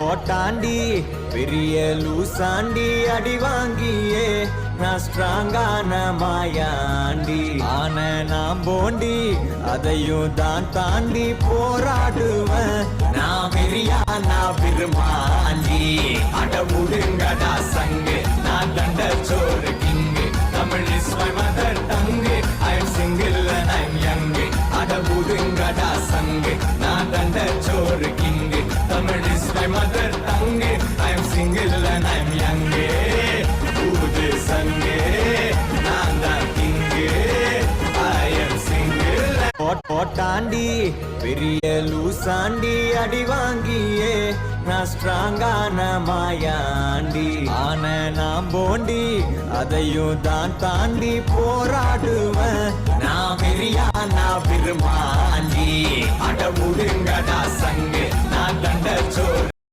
போட்டாண்டி பெரிய லூசாண்டி அடி வாங்கியே நான் ஸ்ட்ராங்கான மாயாண்டி ஆன நான் போண்டி அதையும் தான் தாண்டி போராடுவேன் நான் வெறியா நான் விரும்பாண்டி அட முடுங்கடா சங்கு நான் தண்ட சோறு king Tamil is my mother tongue I am single and I am young அட முடுங்கடா சங்கு நான் தண்ட சோறு king Tamil is my mother tongue I am single and I am young ஊது சங்கு நான் தான் கிங்கு ஐ எம் சிங்கிள் போட்டாண்டி பெரிய லூசாண்டி அடி வாங்கியே நான் ஸ்ட்ராங்கான மாயாண்டி ஆன நான் போண்டி அதையும் தான் தாண்டி போராடுவேன் நான் வெறியா நான் விரும்பாண்டி அட முடுங்கடா சங்கு நான் தண்ட சோறு